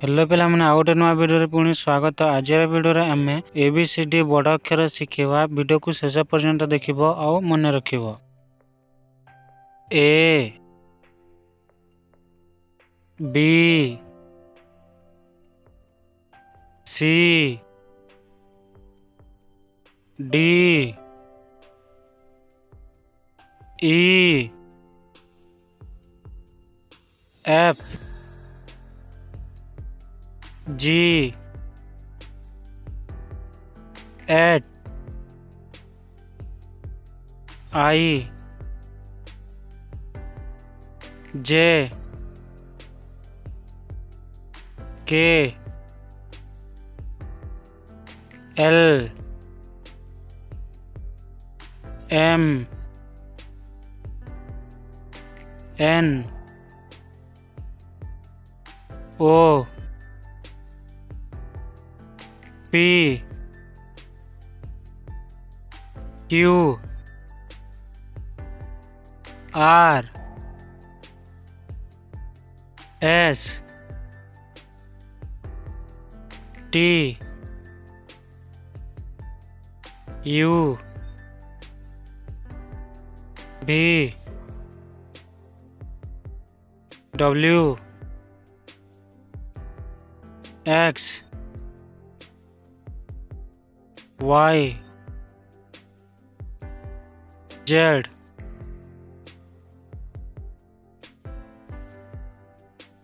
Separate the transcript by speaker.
Speaker 1: Hello पे आउ गोटे नुआ वीडियो पुणी स्वागत। आज वीडियो आम ABCD बड़ अक्षर शिखेवा। वीडियो को शेष पर्यंत देखिब आउ मन रखिब। A B C D E F G H I J K L M N O P Q R S T U V W X Y Z